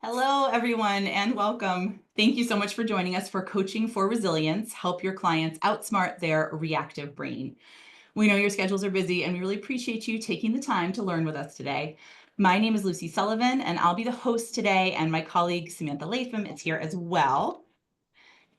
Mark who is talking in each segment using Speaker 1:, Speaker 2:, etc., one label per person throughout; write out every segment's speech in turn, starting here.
Speaker 1: Hello, everyone, and welcome. Thank you so much for joining us for Coaching for Resilience. Help your clients outsmart their reactive brain. We know your schedules are busy, and we really appreciate you taking the time to learn with us today. My name is Lucy Sullivan, and I'll be the host today, and my colleague Samantha Latham is here as well.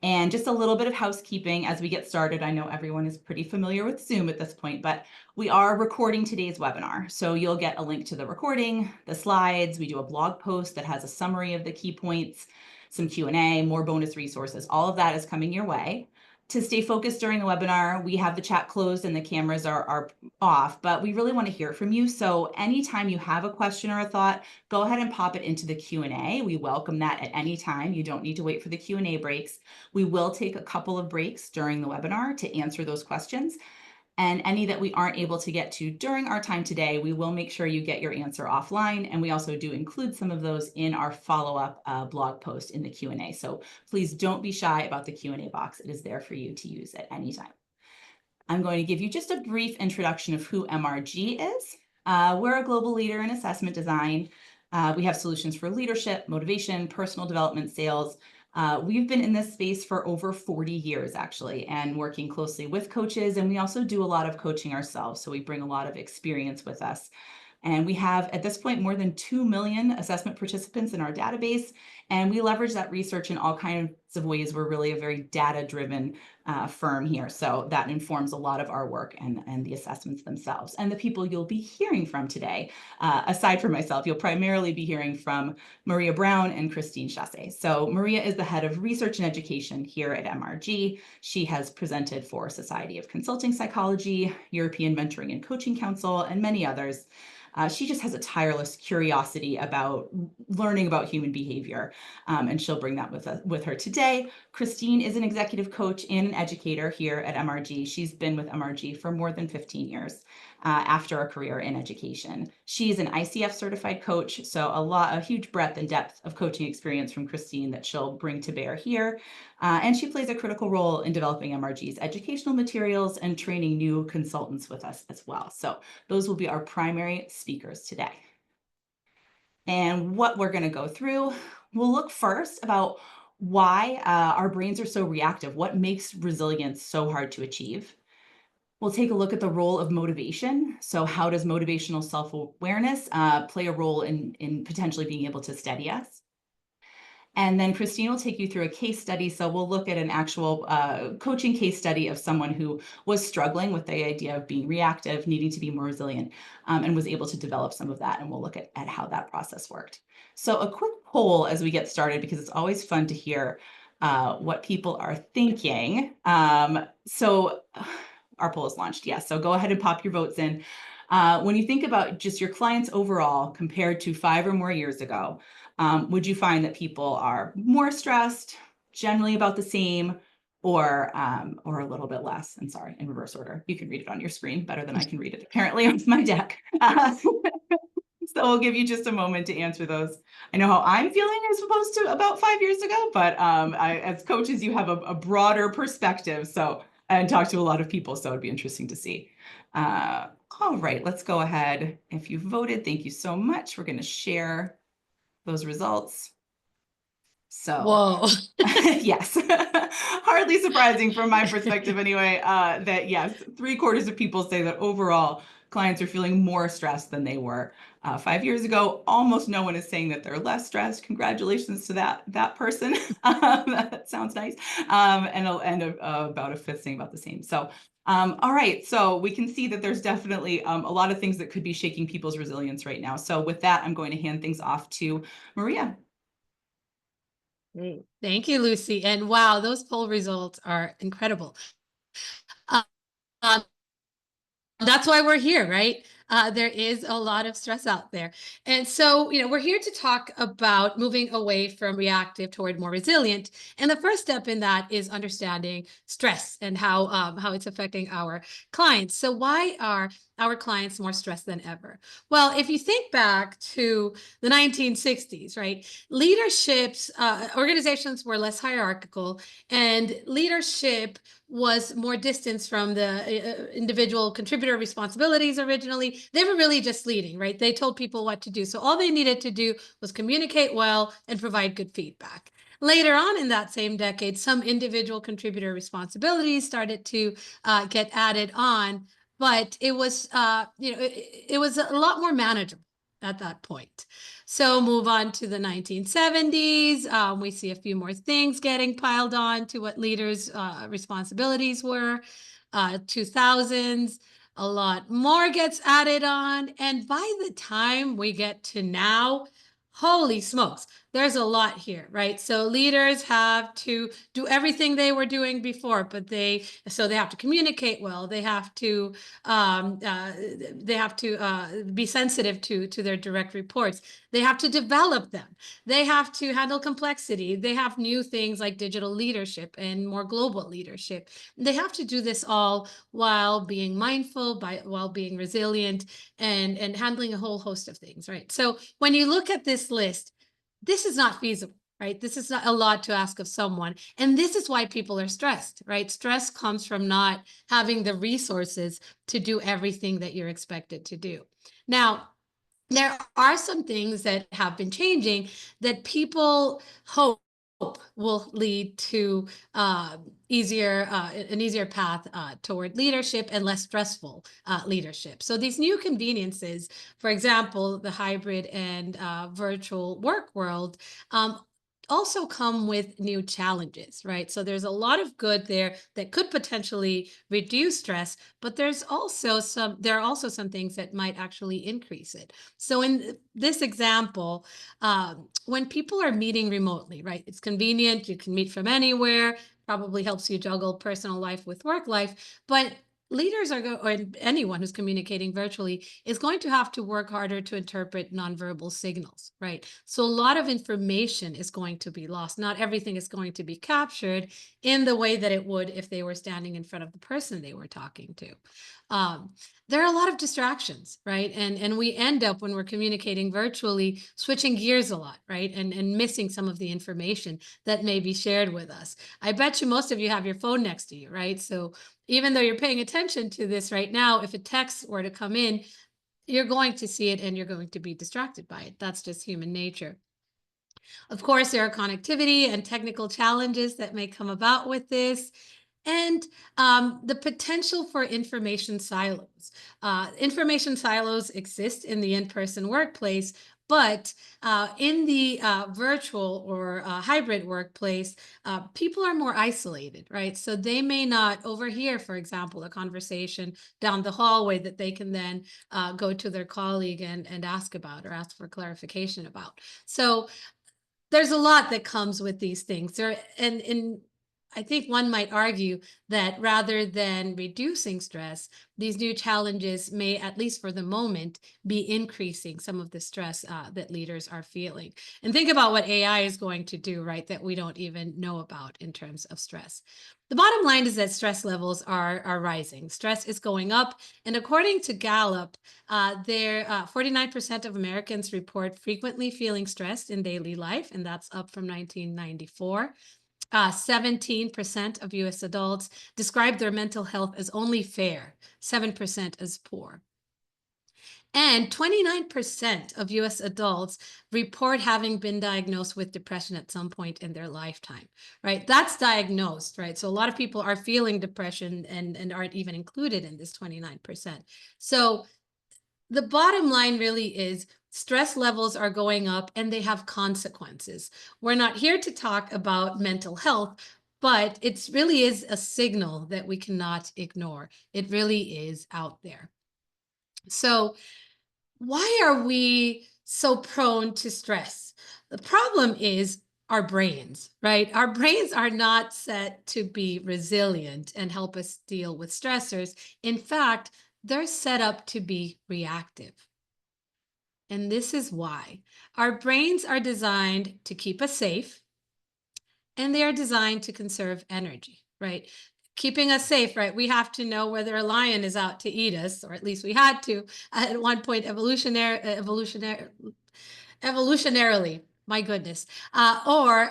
Speaker 1: And just a little bit of housekeeping as we get started. I know everyone is pretty familiar with Zoom at this point, but we are recording today's webinar. So you'll get a link to the recording, the slides. We do a blog post that has a summary of the key points, some Q&A, more bonus resources. All of that is coming your way. To stay focused during the webinar, we have the chat closed and the cameras are off, but we really want to hear from you. So anytime you have a question or a thought, go ahead and pop it into the Q&A. We welcome that at any time. You don't need to wait for the Q&A breaks. We will take a couple of breaks during the webinar to answer those questions. And any that we aren't able to get to during our time today, we will make sure you get your answer offline. And we also do include some of those in our follow-up blog post in the Q&A. So please don't be shy about the Q&A box. It is there for you to use at any time. I'm going to give you just a brief introduction of who MRG is. We're a global leader in assessment design. We have solutions for leadership, motivation, personal development, sales. We've been in this space for over 40 years, actually, and working closely with coaches. And we also do a lot of coaching ourselves. So we bring a lot of experience with us. And we have, at this point, more than 2 million assessment participants in our database. And we leverage that research in all kinds of ways. We're really a very data-driven firm here. So that informs a lot of our work and the assessments themselves. And the people you'll be hearing from today, aside from myself, you'll primarily be hearing from Maria Brown and Christine Chasse. So Maria is the head of research and education here at MRG. She has presented for Society of Consulting Psychology, European Mentoring and Coaching Council, and many others. She just has a tireless curiosity about learning about human behavior, and she'll bring that with her today. Christine is an executive coach and an educator here at MRG. She's been with MRG for more than 15 years after a career in education. She's an ICF certified coach, so a huge breadth and depth of coaching experience from Christine that she'll bring to bear here. And she plays a critical role in developing MRG's educational materials and training new consultants with us as well. So those will be our primary speakers today. And what we're going to go through, we'll look first about why our brains are so reactive, what makes resilience so hard to achieve. We'll take a look at the role of motivation. So how does motivational self-awareness play a role in potentially being able to steady us? And then Christine will take you through a case study. So we'll look at an actual coaching case study of someone who was struggling with the idea of being reactive, needing to be more resilient, and was able to develop some of that. And we'll look at how that process worked. So a quick poll as we get started, because it's always fun to hear what people are thinking. So our poll is launched, yes. So go ahead and pop your votes in. When you think about just your clients overall compared to 5 or more years ago, would you find that people are more stressed, generally about the same, or a little bit less? And sorry, in reverse order. You can read it on your screen better than I can read it, apparently, on my deck. So we'll give you just a moment to answer those. I know how I'm feeling as opposed to about 5 years ago, but as coaches, you have a broader perspective. So and talk to a lot of people, so it'd be interesting to see. All right, let's go ahead. If you voted, thank you so much. We're going to share those results. So,
Speaker 2: whoa.
Speaker 1: yes, hardly surprising from my perspective anyway, that yes, 3/4 of people say that overall clients are feeling more stressed than they were 5 years ago. Almost no one is saying that they're less stressed. Congratulations to that person. That sounds nice. And about a fifth saying about the same. So, all right, so we can see that there's definitely a lot of things that could be shaking people's resilience right now. So with that, I'm going to hand things off to Maria.
Speaker 2: Great. Thank you, Lucy. And wow, those poll results are incredible. Um, that's why we're here, right? There is a lot of stress out there. And so, we're here to talk about moving away from reactive toward more resilient. And the first step in that is understanding stress and how it's affecting our clients. So why are our clients more stressed than ever. Well, if you think back to the 1960s, right, leaderships, organizations were less hierarchical, and leadership was more distance from the individual contributor responsibilities originally. They were really just leading, right? They told people what to do. So all they needed to do was communicate well and provide good feedback. Later on in that same decade, some individual contributor responsibilities started to get added on, but it was, it was a lot more manageable at that point. So move on to the 1970s. We see a few more things getting piled on to what leaders' responsibilities were. 2000s, a lot more gets added on. And by the time we get to now, holy smokes, there's a lot here, right? So leaders have to do everything they were doing before, but they have to communicate well. They have to be sensitive to their direct reports. They have to develop them. They have to handle complexity. They have new things like digital leadership and more global leadership. They have to do this all while being mindful, while being resilient, and handling a whole host of things, right? So when you look at this list, this is not feasible, right? This is not a lot to ask of someone. And this is why people are stressed, right? Stress comes from not having the resources to do everything that you're expected to do. Now, there are some things that have been changing that people hope will lead to an easier path toward leadership and less stressful leadership. So these new conveniences, for example, the hybrid and virtual work world, also come with new challenges, right? So there's a lot of good there that could potentially reduce stress, but there are also some things that might actually increase it. So in this example, when people are meeting remotely, right, it's convenient, you can meet from anywhere, probably helps you juggle personal life with work life, but leaders or anyone who's communicating virtually is going to have to work harder to interpret nonverbal signals, right? So a lot of information is going to be lost. Not everything is going to be captured in the way that it would if they were standing in front of the person they were talking to. Um, there are a lot of distractions, right? And we end up, when we're communicating virtually, switching gears a lot, right? And missing some of the information that may be shared with us. I bet you most of you have your phone next to you, right? So even though you're paying attention to this right now, if a text were to come in, you're going to see it and you're going to be distracted by it. That's just human nature. Of course, there are connectivity and technical challenges that may come about with this, and the potential for information silos. Information silos exist in the in-person workplace, but in the virtual or hybrid workplace, people are more isolated, right? So they may not overhear, for example, a conversation down the hallway that they can then go to their colleague and ask about or ask for clarification about. So there's a lot that comes with these things there, and I think one might argue that rather than reducing stress, these new challenges may, at least for the moment, be increasing some of the stress that leaders are feeling. And think about what AI is going to do, right, that we don't even know about in terms of stress. The bottom line is that stress levels are rising. Stress is going up. And according to Gallup, 49% of Americans report frequently feeling stressed in daily life, and that's up from 1994. 17% of US adults describe their mental health as only fair, 7% as poor. And 29% of US adults report having been diagnosed with depression at some point in their lifetime, right? That's diagnosed, right? So a lot of people are feeling depression and aren't even included in this 29%. So the bottom line really is stress levels are going up and they have consequences. We're not here to talk about mental health, but it really is a signal that we cannot ignore. It really is out there. So why are we so prone to stress? The problem is our brains, right? Our brains are not set to be resilient and help us deal with stressors. In fact, they're set up to be reactive. And this is why. Our brains are designed to keep us safe, and they are designed to conserve energy, right? keeping us safe, right? We have to know whether a lion is out to eat us, or at least we had to at one point, evolutionarily. My goodness. Or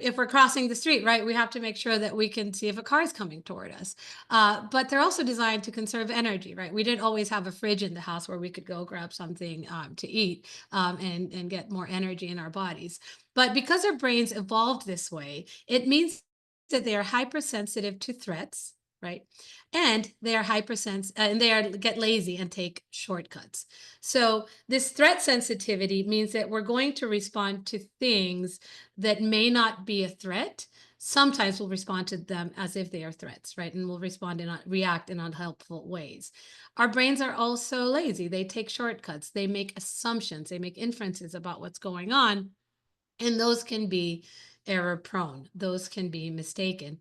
Speaker 2: if we're crossing the street, right, we have to make sure that we can see if a car is coming toward us. But they're also designed to conserve energy, right? We didn't always have a fridge in the house where we could go grab something to eat and get more energy in our bodies. But because our brains evolved this way, it means that they are hypersensitive to threats, right? And they are and they are get lazy and take shortcuts. So this threat sensitivity means that we're going to respond to things that may not be a threat. Sometimes we'll respond to them as if they are threats, right? And we'll react in unhelpful ways. Our brains are also lazy. They take shortcuts. They make assumptions. They make inferences about what's going on, and those can be error prone. Those can be mistaken,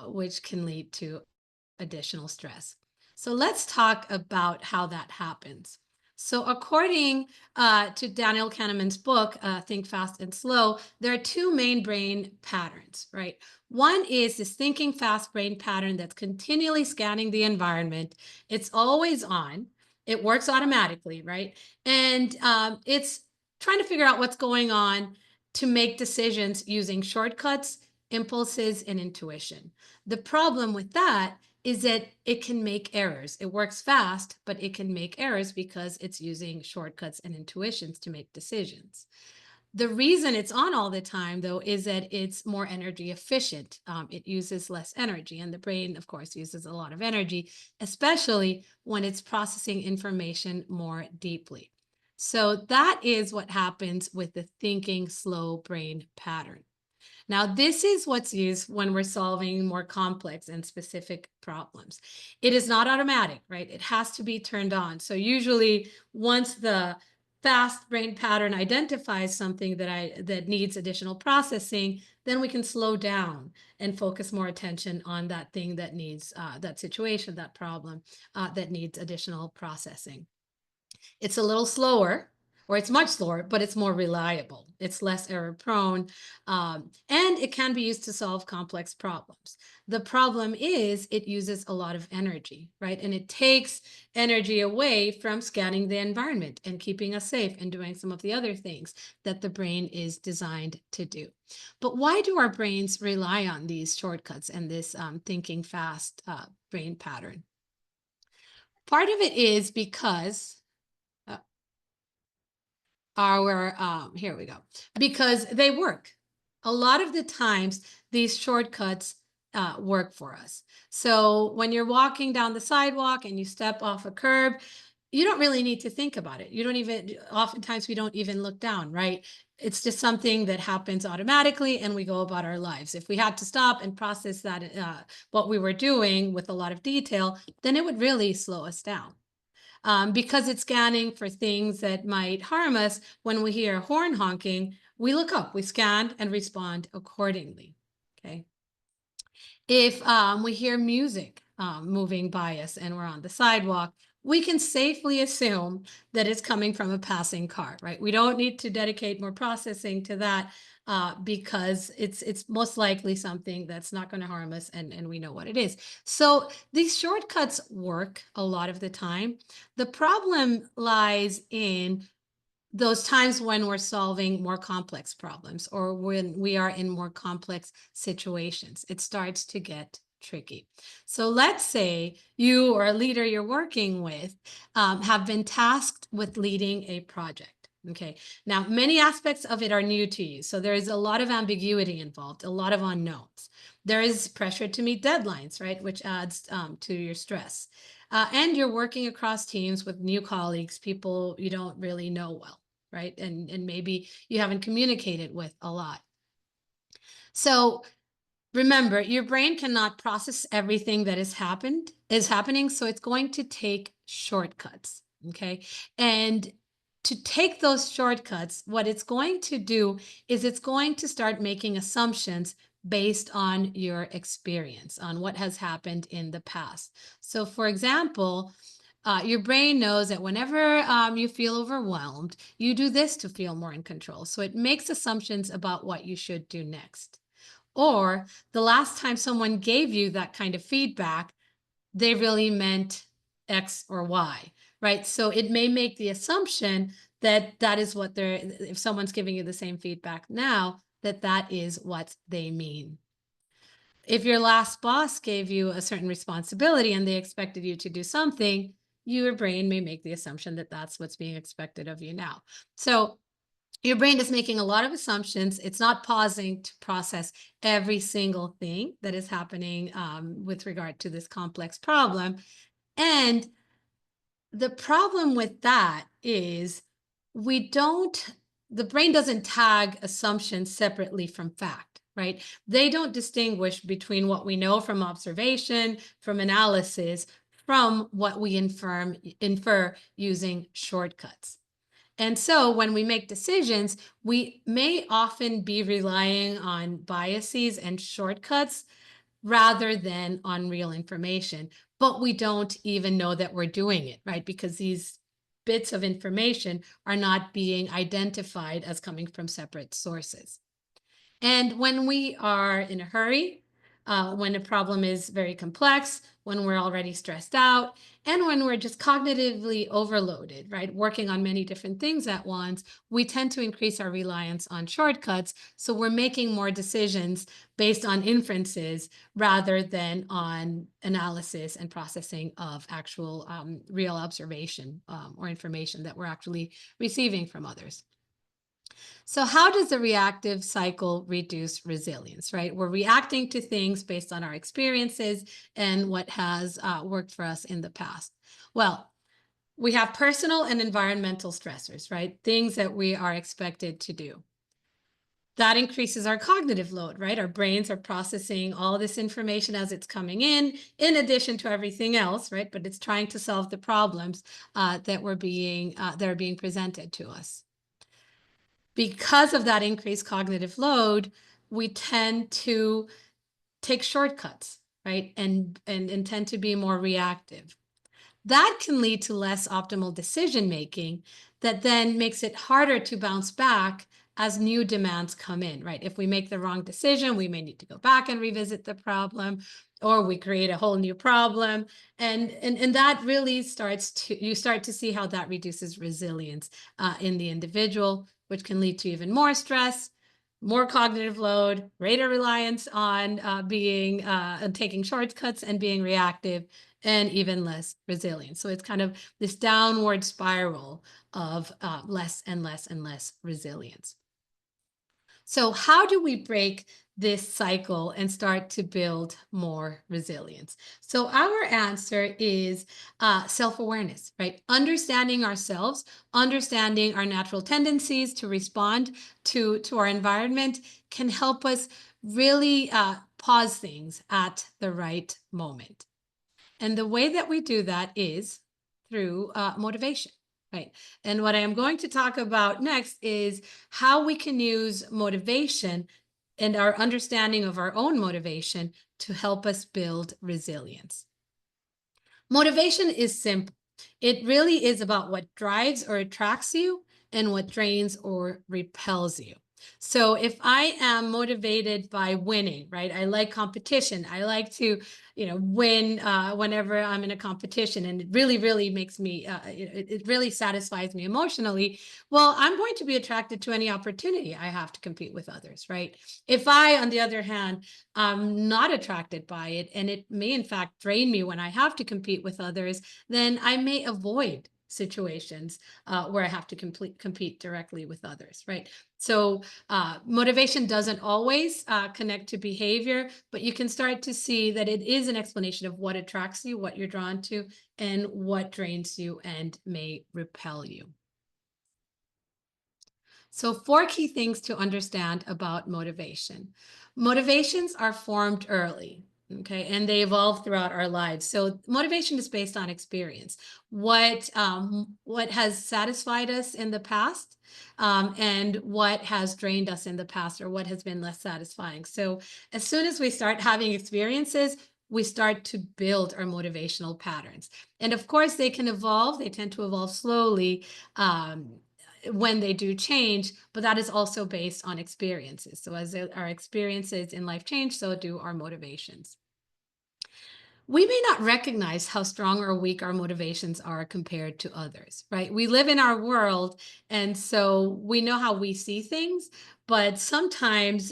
Speaker 2: which can lead to additional stress. So let's talk about how that happens. So, according to Daniel Kahneman's book, Think Fast and Slow, there are two main brain patterns, right? One is this thinking fast brain pattern that's continually scanning the environment. It's always on, it works automatically, right? And it's trying to figure out what's going on to make decisions using shortcuts, impulses, and intuition. The problem with that is that it can make errors. It works fast, but it can make errors because it's using shortcuts and intuitions to make decisions. The reason it's on all the time, though, is that it's more energy efficient. It uses less energy, and the brain, of course, uses a lot of energy, especially when it's processing information more deeply. So that is what happens with the thinking slow brain pattern. Now, this is what's used when we're solving more complex and specific problems. It is not automatic, right? It has to be turned on. So usually once the fast brain pattern identifies something that needs additional processing, then we can slow down and focus more attention on that thing that needs that situation, that problem that needs additional processing. It's a little slower, or it's much slower, but it's more reliable. It's less error prone, and it can be used to solve complex problems. The problem is it uses a lot of energy, right? And it takes energy away from scanning the environment and keeping us safe and doing some of the other things that the brain is designed to do. But why do our brains rely on these shortcuts and this thinking fast brain pattern? Part of it is because uh, our here we go, because they work a lot of the times. These shortcuts work for us. So when you're walking down the sidewalk and you step off a curb, you don't really need to think about it. You don't even, oftentimes we don't even look down, right? It's just something that happens automatically and we go about our lives. If we had to stop and process that what we were doing with a lot of detail, then it would really slow us down. Because it's scanning for things that might harm us. When we hear a horn honking, we look up, we scan and respond accordingly. Okay. If we hear music moving by us and we're on the sidewalk, we can safely assume that it's coming from a passing car, right? We don't need to dedicate more processing to that because it's most likely something that's not going to harm us, and we know what it is. So these shortcuts work a lot of the time. The problem lies in those times when we're solving more complex problems or when we are in more complex situations. It starts to get tricky. So let's say you or a leader you're working with have been tasked with leading a project. Okay. Now, many aspects of it are new to you. So there is a lot of ambiguity involved, a lot of unknowns. There is pressure to meet deadlines, right? Which adds to your stress. And you're working across teams with new colleagues, people you don't really know well, right? And maybe you haven't communicated with a lot. So remember, your brain cannot process everything that is happening, so it's going to take shortcuts, okay? And to take those shortcuts, what it's going to do is it's going to start making assumptions based on your experience, on what has happened in the past. So, for example, your brain knows that whenever you feel overwhelmed, you do this to feel more in control. So it makes assumptions about what you should do next. Or the last time someone gave you that kind of feedback, they really meant X or Y, right? So it may make the assumption that that is what they're, if someone's giving you the same feedback now, that that is what they mean. If your last boss gave you a certain responsibility and they expected you to do something, your brain may make the assumption that that's what's being expected of you now. So your brain is making a lot of assumptions. It's not pausing to process every single thing that is happening with regard to this complex problem. And the problem with that is we don't, the brain doesn't tag assumptions separately from fact, right? They don't distinguish between what we know from observation, from analysis, from what we infer using shortcuts. And so when we make decisions, we may often be relying on biases and shortcuts rather than on real information. But we don't even know that we're doing it, right? Because these bits of information are not being identified as coming from separate sources. And when we are in a hurry, when a problem is very complex, when we're already stressed out, and when we're just cognitively overloaded, right, working on many different things at once, we tend to increase our reliance on shortcuts. So we're making more decisions based on inferences rather than on analysis and processing of actual real observation or information that we're actually receiving from others. So how does the reactive cycle reduce resilience, right? We're reacting to things based on our experiences and what has worked for us in the past. Well, we have personal and environmental stressors, right? Things that we are expected to do. That increases our cognitive load, right? Our brains are processing all this information as it's coming in addition to everything else, right? But it's trying to solve the problems that are being presented to us. Because of that increased cognitive load, we tend to take shortcuts, right? And tend to be more reactive. That can lead to less optimal decision making that then makes it harder to bounce back as new demands come in, right? If we make the wrong decision, we may need to go back and revisit the problem, or we create a whole new problem. And that really you start to see how that reduces resilience in the individual, which can lead to even more stress, more cognitive load, greater reliance on taking shortcuts and being reactive, and even less resilience. So it's kind of this downward spiral of less and less and less resilience. So how do we break this cycle and start to build more resilience? So our answer is self-awareness, right? Understanding ourselves, understanding our natural tendencies to respond to our environment can help us really pause things at the right moment. And the way that we do that is through motivation, right? And what I am going to talk about next is how we can use motivation and our understanding of our own motivation to help us build resilience. Motivation is simple. It really is about what drives or attracts you and what drains or repels you. So if I am motivated by winning, right? I like competition. I like to, win whenever I'm in a competition, and it really, really makes me, it really satisfies me emotionally. Well, I'm going to be attracted to any opportunity I have to compete with others, right? If I, on the other hand, I'm not attracted by it, and it may in fact drain me when I have to compete with others, then I may avoid situations where I have to compete directly with others, right? So motivation doesn't always connect to behavior, but you can start to see that it is an explanation of what attracts you, what you're drawn to, and what drains you and may repel you. So 4 key things to understand about motivation. Motivations are formed early, okay, and they evolve throughout our lives. So motivation is based on experience. What has satisfied us in the past, and what has drained us in the past, or what has been less satisfying. So as soon as we start having experiences, we start to build our motivational patterns. And of course, they can evolve. They tend to evolve slowly. when they do change, but that is also based on experiences. So as our experiences in life change, so do our motivations. We may not recognize how strong or weak our motivations are compared to others, right? We live in our world, and so we know how we see things, but sometimes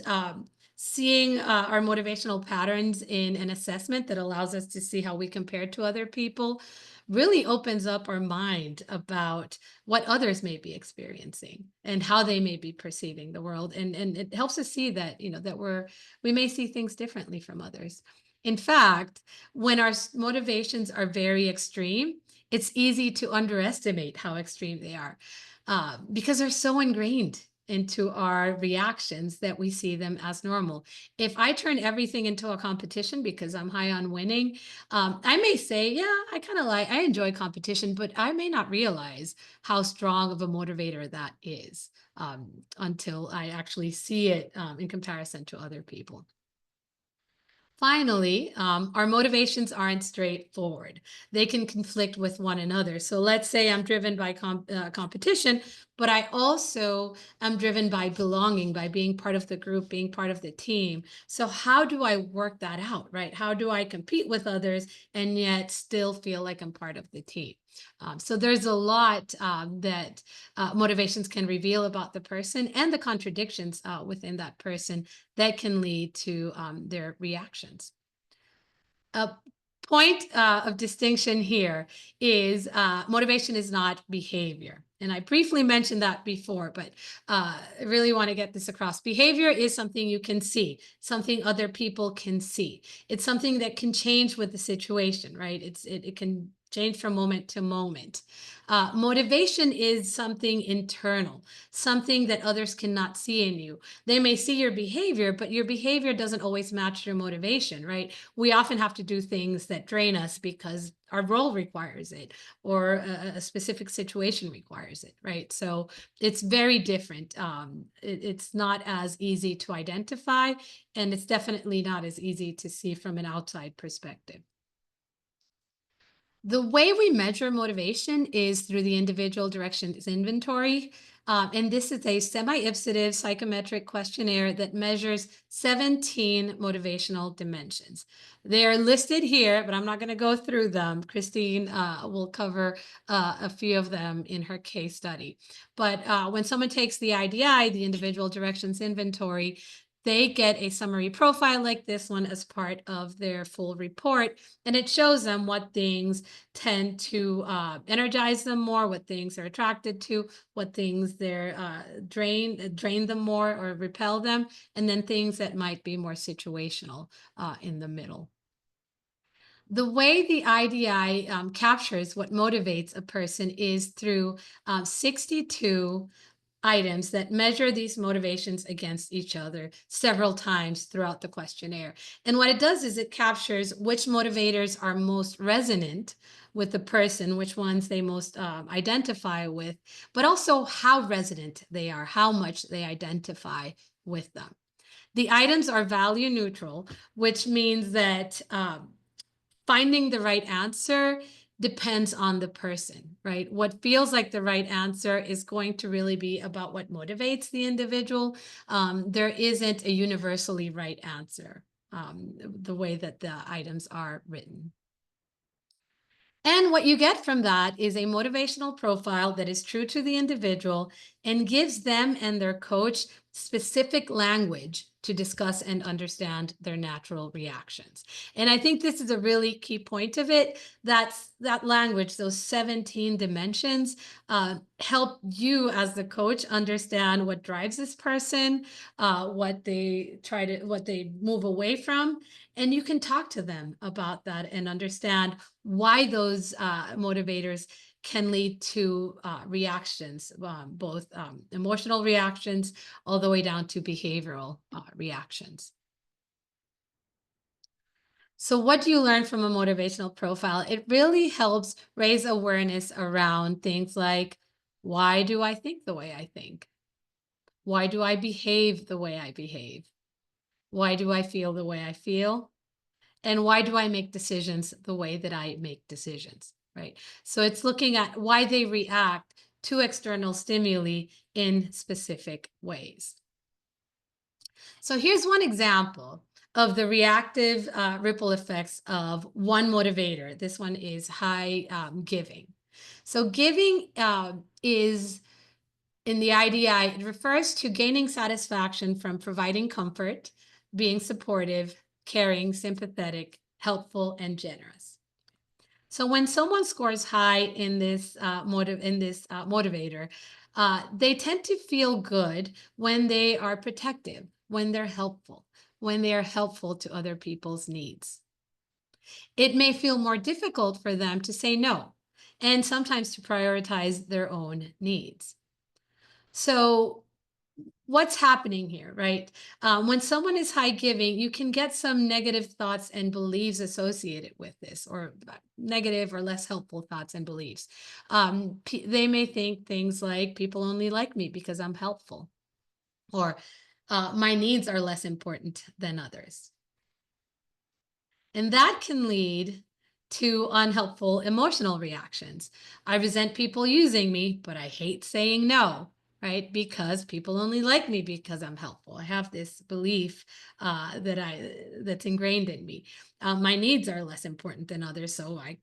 Speaker 2: seeing our motivational patterns in an assessment that allows us to see how we compare to other people really opens up our mind about what others may be experiencing and how they may be perceiving the world, and it helps us see that, that we may see things differently from others. In fact, when our motivations are very extreme, it's easy to underestimate how extreme they are, because they're so ingrained into our reactions that we see them as normal. If I turn everything into a competition because I'm high on winning, I may say, yeah, I enjoy competition, but I may not realize how strong of a motivator that is, until I actually see it, in comparison to other people. Finally, our motivations aren't straightforward. They can conflict with one another. So let's say I'm driven by competition, but I also am driven by belonging, by being part of the group, being part of the team. So how do I work that out, right? How do I compete with others and yet still feel like I'm part of the team? So there's a lot that motivations can reveal about the person and the contradictions within that person that can lead to their reactions. A point of distinction here is motivation is not behavior. And I briefly mentioned that before, but I really want to get this across. Behavior is something you can see, something other people can see. It's something that can change with the situation, right? It can change from moment to moment. Motivation is something internal, something that others cannot see in you. They may see your behavior, but your behavior doesn't always match your motivation, right? We often have to do things that drain us because our role requires it, or a specific situation requires it, right? So it's very different. It's not as easy to identify, and it's definitely not as easy to see from an outside perspective. The way we measure motivation is through the individual directions inventory. And this is a semi-ipsative psychometric questionnaire that measures 17 motivational dimensions. They are listed here, but I'm not going to go through them. Christine will cover a few of them in her case study. But when someone takes the IDI, the individual directions inventory, they get a summary profile like this one as part of their full report, and it shows them what things tend to energize them more, what things they're attracted to, what things they're drain them more or repel them, and then things that might be more situational in the middle. The way the IDI captures what motivates a person is through 62 items that measure these motivations against each other several times throughout the questionnaire. And what it does is it captures which motivators are most resonant with the person, which ones they most identify with, but also how resonant they are, how much they identify with them. The items are value neutral, which means that finding the right answer depends on the person, right? What feels like the right answer is going to really be about what motivates the individual. There isn't a universally right answer, the way that the items are written. And what you get from that is a motivational profile that is true to the individual and gives them and their coach specific language to discuss and understand their natural reactions. And I think this is a really key point of it. That's that language, those 17 dimensions, help you as the coach understand what drives this person, what they move away from, and you can talk to them about that and understand why those motivators can lead to reactions, both emotional reactions all the way down to behavioral reactions. So what do you learn from a motivational profile? It really helps raise awareness around things like, why do I think the way I think? Why do I behave the way I behave? Why do I feel the way I feel? And why do I make decisions the way that I make decisions, right? So it's looking at why they react to external stimuli in specific ways. So here's one example of the reactive ripple effects of one motivator. This one is high giving. So giving is in the IDI, it refers to gaining satisfaction from providing comfort, being supportive, caring, sympathetic, helpful, and generous. So when someone scores high in this motivator, they tend to feel good when they are protective, when they're helpful, when they are helpful to other people's needs. It may feel more difficult for them to say no, and sometimes to prioritize their own needs. So what's happening here, right? When someone is high giving, you can get some negative thoughts and beliefs associated with this, or negative or less helpful thoughts and beliefs. They may think things like, people only like me because I'm helpful, or my needs are less important than others. And that can lead to unhelpful emotional reactions. I resent people using me, but I hate saying no, right? Because people only like me because I'm helpful. I have this belief that's ingrained in me. My needs are less important than others, so I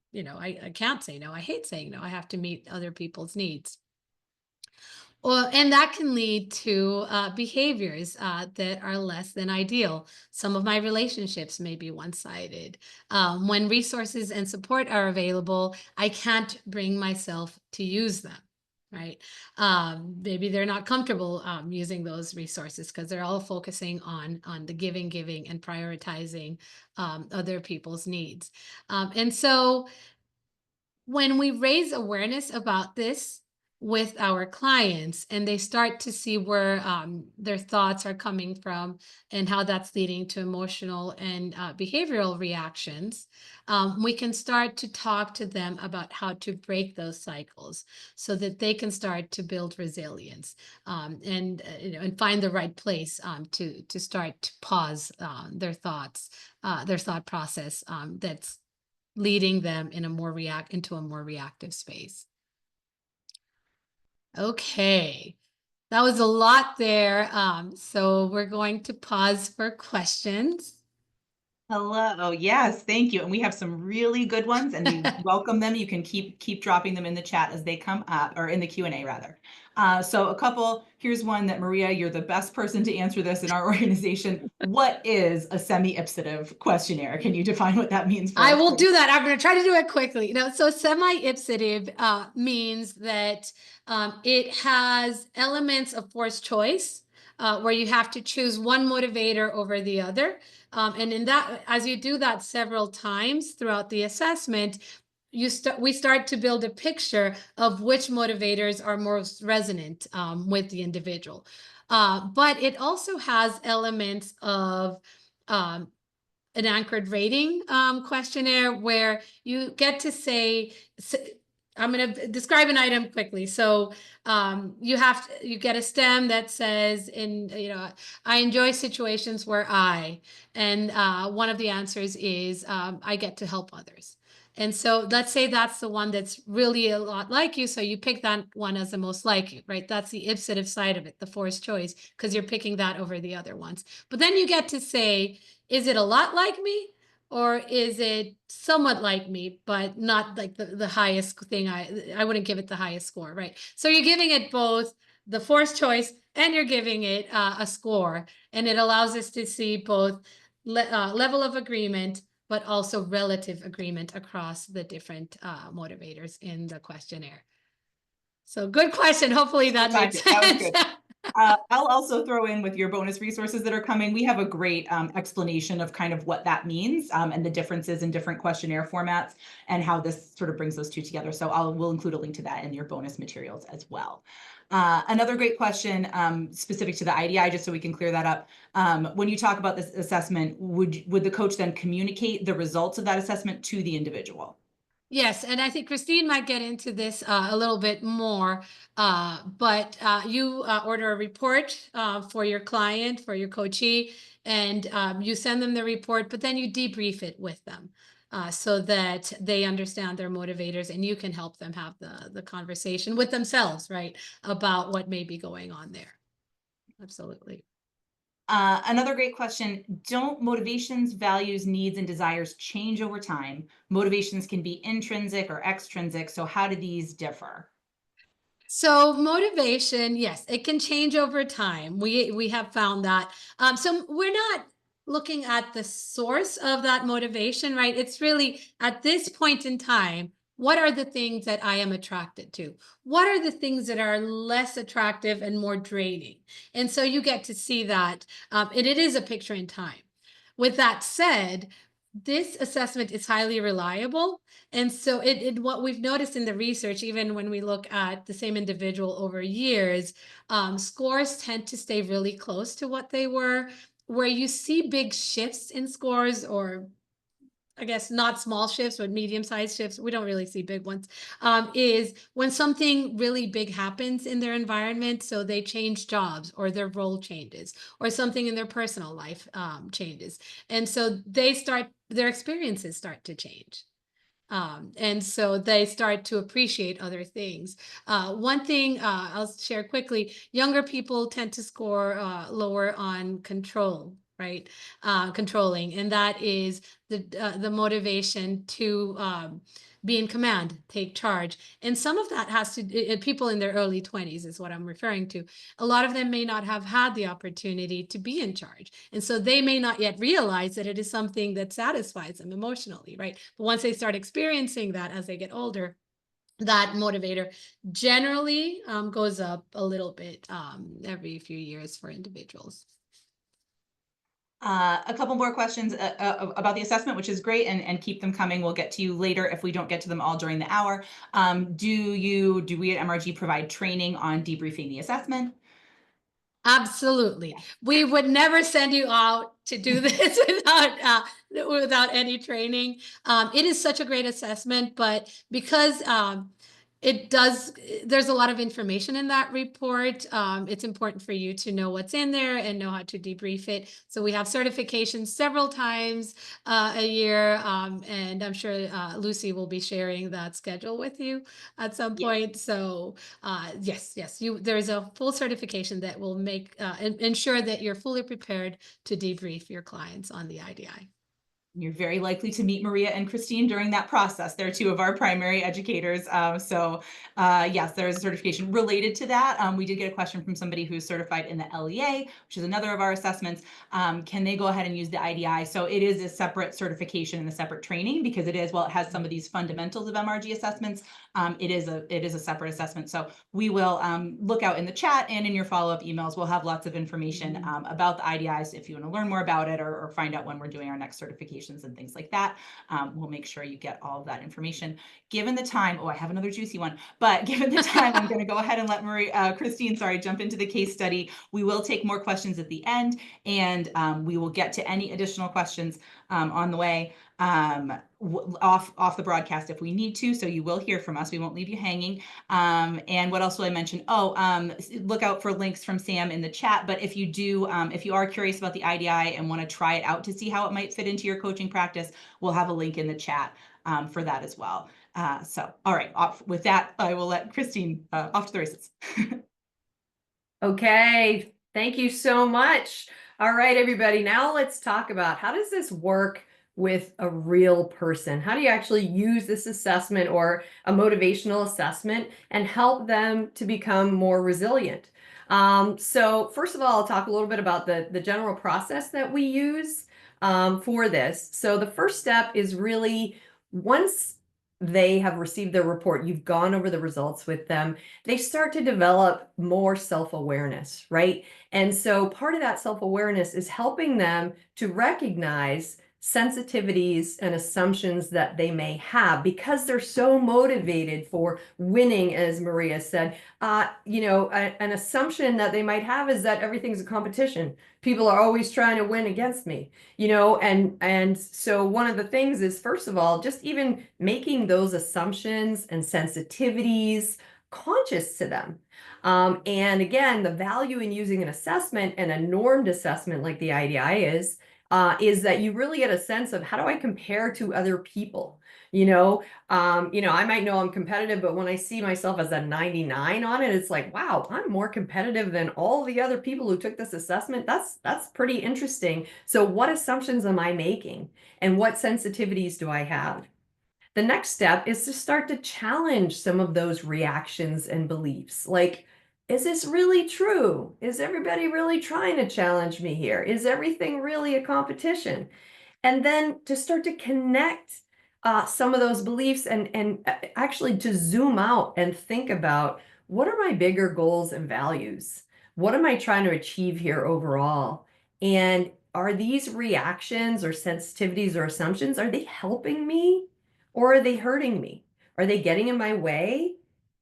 Speaker 2: can't say no. I hate saying no. I have to meet other people's needs. Well, and that can lead to behaviors that are less than ideal. Some of my relationships may be one-sided. When resources and support are available, I can't bring myself to use them, right? Maybe they're not comfortable using those resources because they're all focusing on the giving, and prioritizing other people's needs. And so when we raise awareness about this with our clients, and they start to see where their thoughts are coming from and how that's leading to emotional and behavioral reactions, we can start to talk to them about how to break those cycles so that they can start to build resilience, and find the right place to start to pause their thoughts, their thought process that's leading them in into a more reactive space. Okay, that was a lot there. So we're going to pause for questions.
Speaker 1: Hello. Yes, thank you. And we have some really good ones, and we welcome them. You can keep dropping them in the chat as they come up, or in the Q&A rather. So a couple, here's one that, Maria, you're the best person to answer this in our organization. What is a semi-ipsative questionnaire? Can you define what that means for
Speaker 2: I
Speaker 1: us,
Speaker 2: will
Speaker 1: please?
Speaker 2: do that. I'm going to try to do it quickly. So semi-ipsative means that it has elements of forced choice, where you have to choose one motivator over the other. And in that, as you do that several times throughout the assessment, we start to build a picture of which motivators are most resonant with the individual. But it also has elements of an anchored rating questionnaire, where you get to say, I'm going to describe an item quickly. So you get a stem that says, I enjoy situations where and one of the answers is, I get to help others. And so let's say that's the one that's really a lot like you. So you pick that one as the most like you, right? That's the ipsative side of it, the forced choice, because you're picking that over the other ones. But then you get to say, is it a lot like me, or is it somewhat like me, but not like the highest thing? I wouldn't give it the highest score, right? So you're giving it both the forced choice, and you're giving it a score, and it allows us to see both level of agreement, but also relative agreement across the different motivators in the questionnaire. So good question. Hopefully that made sense.
Speaker 1: That was good. I'll also throw in, with your bonus resources that are coming, we have a great explanation of kind of what that means, and the differences in different questionnaire formats, and how this sort of brings those two together. So we'll include a link to that in your bonus materials as well. Another great question specific to the IDI, just so we can clear that up. When you talk about this assessment, would the coach then communicate the results of that assessment to the individual?
Speaker 2: Yes, and I think Christine might get into this a little bit more, but you order a report for your client, for your coachee, and you send them the report, but then you debrief it with them. so that they understand their motivators and you can help them have the conversation with themselves, right, about what may be going on there. Absolutely.
Speaker 1: Another great question. Don't motivations, values, needs, and desires change over time? Motivations can be intrinsic or extrinsic. So how do these differ?
Speaker 2: So motivation, yes, it can change over time. We have found that. So we're not looking at the source of that motivation, right? It's really at this point in time, what are the things that I am attracted to? What are the things that are less attractive and more draining? And so you get to see that, and it is a picture in time. With that said, this assessment is highly reliable. And so what we've noticed in the research, even when we look at the same individual over years, scores tend to stay really close to what they were. Where you see big shifts in scores, or I guess not small shifts, but medium-sized shifts, we don't really see big ones, is when something really big happens in their environment. So they change jobs, or their role changes, or something in their personal life changes. And so their experiences start to change. And so they start to appreciate other things. One thing I'll share quickly: younger people tend to score lower on control, right? Controlling, and that is the motivation to be in command, take charge. And some of that has to people in their early 20s is what I'm referring to. A lot of them may not have had the opportunity to be in charge. And so they may not yet realize that it is something that satisfies them emotionally, right? But once they start experiencing that as they get older, that motivator generally goes up a little bit every few years for individuals.
Speaker 1: A couple more questions about the assessment, which is great, and keep them coming. We'll get to you later if we don't get to them all during the hour. Do we at MRG provide training on debriefing the assessment?
Speaker 2: Absolutely. We would never send you out to do this without any training. It is such a great assessment, but because it does, there's a lot of information in that report. It's important for you to know what's in there and know how to debrief it. So we have certifications several times a year, and I'm sure Lucy will be sharing that schedule with you at some
Speaker 1: Yeah.
Speaker 2: point. So yes, there's a full certification that will ensure that you're fully prepared to debrief your clients on the IDI.
Speaker 1: You're very likely to meet Maria and Christine during that process. They're two of our primary educators. Yes, there is a certification related to that. We did get a question from somebody who's certified in the LEA, which is another of our assessments. Can they go ahead and use the IDI? So it is a separate certification and a separate training, because it is, while it has some of these fundamentals of MRG assessments, it is a separate assessment. So we will look out in the chat and in your follow-up emails. We'll have lots of information about the IDIs if you want to learn more about it, or find out when we're doing our next certifications and things like that. We'll make sure you get all of that information. Given the time, I have another juicy one, but given the time, I'm going to go ahead and let Christine, jump into the case study. We will take more questions at the end, and we will get to any additional questions on the way off the broadcast if we need to. So you will hear from us. We won't leave you hanging. And what else will I mention? Look out for links from Sam in the chat. But if you are curious about the IDI and want to try it out to see how it might fit into your coaching practice, we'll have a link in the chat for that as well. All right, with that, I will let Christine off to the races.
Speaker 3: Okay, thank you so much. All right, everybody, now let's talk about how does this work with a real person? How do you actually use this assessment or a motivational assessment and help them to become more resilient? So first of all, I'll talk a little bit about the general process that we use for this. So the first step is really, once they have received their report, you've gone over the results with them, they start to develop more self-awareness, right? And so part of that self-awareness is helping them to recognize sensitivities and assumptions that they may have, because they're so motivated for winning, as Maria said. An assumption that they might have is that everything's a competition. People are always trying to win against me, and so one of the things is, first of all, just even making those assumptions and sensitivities conscious to them. And again, the value in using an assessment, and a normed assessment like the IDI is, is that you really get a sense of, how do I compare to other people? I might know I'm competitive, but when I see myself as a 99 on it, it's like, wow, I'm more competitive than all the other people who took this assessment. That's pretty interesting. So what assumptions am I making? And what sensitivities do I have? The next step is to start to challenge some of those reactions and beliefs. Like, is this really true? Is everybody really trying to challenge me here? Is everything really a competition? And then to start to connect some of those beliefs, and actually to zoom out and think about, what are my bigger goals and values? What am I trying to achieve here overall? And are these reactions or sensitivities or assumptions, are they helping me, or are they hurting me? Are they getting in my way?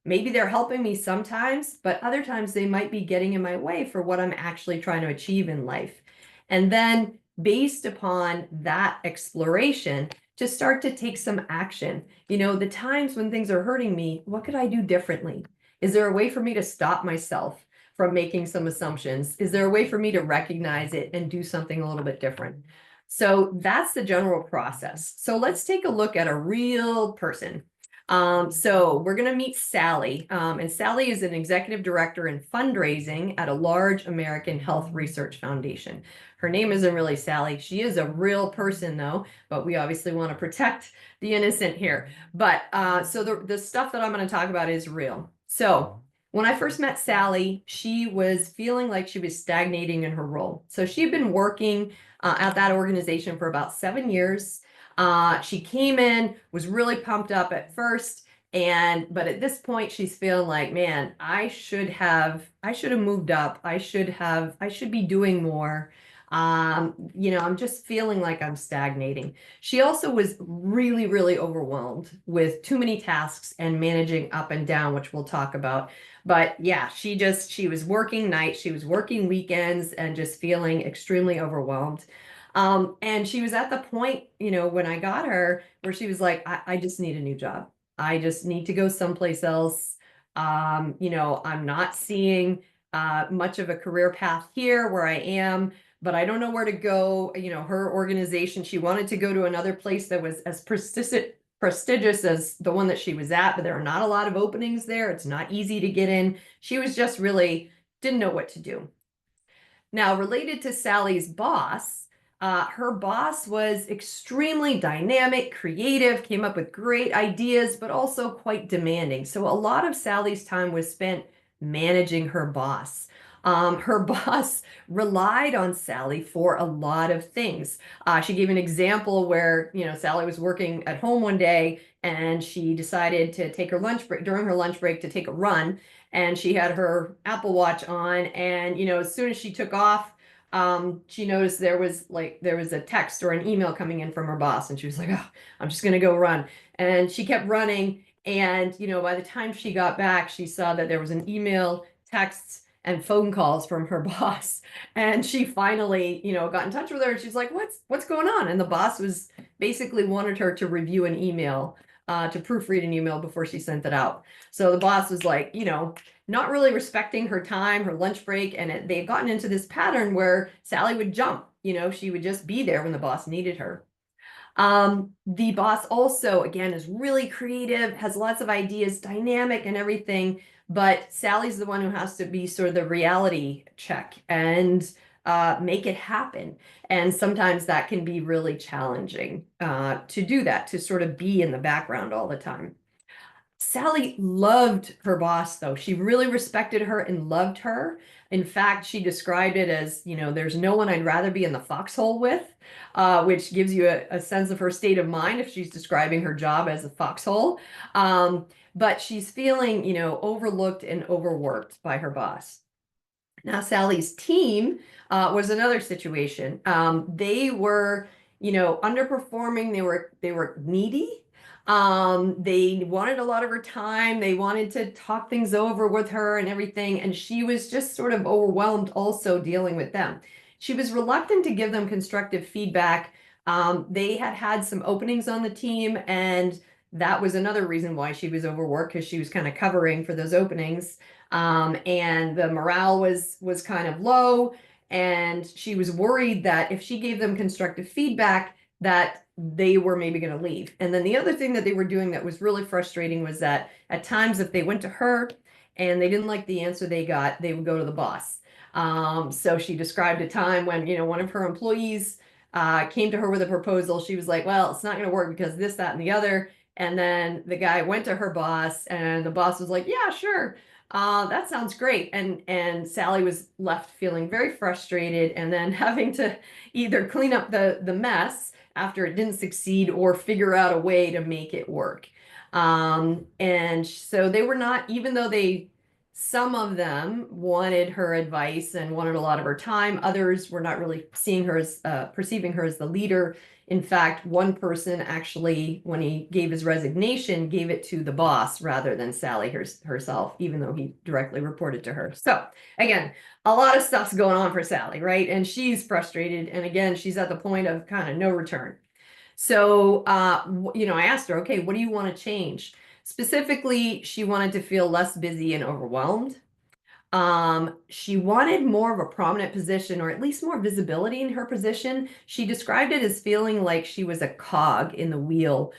Speaker 3: Maybe they're helping me sometimes, but other times they might be getting in my way for what I'm actually trying to achieve in life. And then, based upon that exploration, to start to take some action. The times when things are hurting me, what could I do differently? Is there a way for me to stop myself from making some assumptions? Is there a way for me to recognize it and do something a little bit different? So that's the general process. So let's take a look at a real person. So we're going to meet Sally, and Sally is an executive director in fundraising at a large American health research foundation. Her name isn't really Sally. She is a real person, though, but we obviously want to protect the innocent here. But so the stuff that I'm going to talk about is real. So when I first met Sally, she was feeling like she was stagnating in her role. So she had been working at that organization for about 7 years. She came in, was really pumped up at first, but at this point she's feeling like, man, I should have moved up. I should be doing more. I'm just feeling like I'm stagnating. She also was really, really overwhelmed with too many tasks and managing up and down, which we'll talk about. But yeah, she was working nights, she was working weekends, and just feeling extremely overwhelmed. And she was at the point, when I got her, where she was like, I just need a new job. I just need to go someplace else. I'm not seeing much of a career path here where I am, but I don't know where to go. Her organization, she wanted to go to another place that was as prestigious as the one that she was at, but there are not a lot of openings there. It's not easy to get in. She was just really didn't know what to do. Now, related to Sally's boss, her boss was extremely dynamic, creative, came up with great ideas, but also quite demanding. So a lot of Sally's time was spent managing her boss. Her boss relied on Sally for a lot of things. She gave an example where, Sally was working at home one day and she decided to take her lunch break, during her lunch break, to take a run. And she had her Apple Watch on, and as soon as she took off, she noticed there was a text or an email coming in from her boss, and she was like, oh, I'm just gonna go run. And she kept running, and by the time she got back, she saw that there was an email, texts, and phone calls from her boss. And she finally got in touch with her, and she's like, what's going on? And the boss was basically wanted her to review an email, to proofread an email before she sent it out. So the boss was like, not really respecting her time, her lunch break. And they had gotten into this pattern where Sally would jump, she would just be there when the boss needed her. The boss also, again, is really creative, has lots of ideas, dynamic and everything. But Sally's the one who has to be sort of the reality check and make it happen. And sometimes that can be really challenging to do that, to sort of be in the background all the time. Sally loved her boss, though. She really respected her and loved her. In fact, she described it as, there's no one I'd rather be in the foxhole with, which gives you a sense of her state of mind if she's describing her job as a foxhole. But she's feeling, overlooked and overworked by her boss. Now, Sally's team was another situation. They were, underperforming. They were needy. They wanted a lot of her time. They wanted to talk things over with her and everything. And she was just sort of overwhelmed also dealing with them. She was reluctant to give them constructive feedback. They had had some openings on the team, and that was another reason why she was overworked, because she was kind of covering for those openings. And the morale was kind of low. And she was worried that if she gave them constructive feedback, that they were maybe going to leave. And then the other thing that they were doing that was really frustrating was that at times, if they went to her and they didn't like the answer they got, they would go to the boss. So she described a time when, one of her employees came to her with a proposal. She was like, well, it's not going to work because this, that, and the other. And then the guy went to her boss, and the boss was like, yeah, sure. That sounds great. And Sally was left feeling very frustrated, and then having to either clean up the mess after it didn't succeed or figure out a way to make it work. And so they were not, even though some of them wanted her advice and wanted a lot of her time, others were not really seeing her as, perceiving her as the leader. In fact, one person actually, when he gave his resignation, gave it to the boss rather than Sally herself, even though he directly reported to her. So again, a lot of stuff's going on for Sally, right? And she's frustrated. And again, she's at the point of kind of no return. So, I asked her, okay, what do you want to change? Specifically, she wanted to feel less busy and overwhelmed. She wanted more of a prominent position, or at least more visibility in her position. She described it as feeling like she was a cog in the wheel,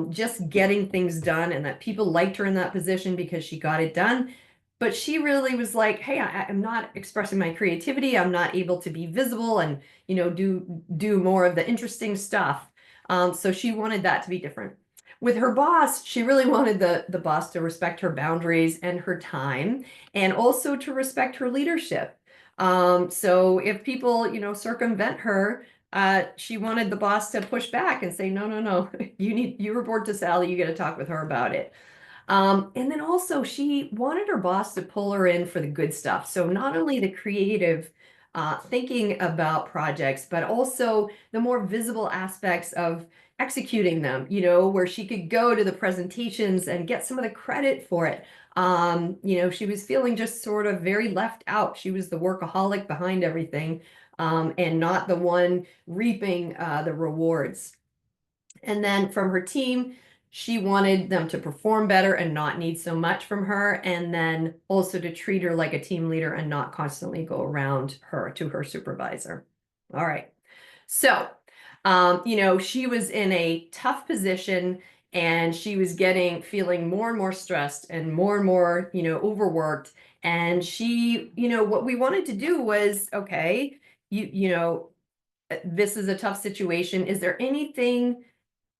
Speaker 3: just getting things done, and that people liked her in that position because she got it done. But she really was like, hey, I'm not expressing my creativity. I'm not able to be visible and, do more of the interesting stuff. So she wanted that to be different. With her boss, she really wanted the boss to respect her boundaries and her time, and also to respect her leadership. So if people, circumvent her, she wanted the boss to push back and say, no, no, no, you report to Sally, you got to talk with her about it. And then also she wanted her boss to pull her in for the good stuff. So not only the creative thinking about projects, but also the more visible aspects of executing them, where she could go to the presentations and get some of the credit for it. She was feeling just sort of very left out. She was the workaholic behind everything, and not the one reaping the rewards. And then from her team, she wanted them to perform better and not need so much from her. And then also to treat her like a team leader and not constantly go around her to her supervisor. All right. So, she was in a tough position, and she was feeling more and more stressed and more, overworked. And she, what we wanted to do was, okay, this is a tough situation. Is there anything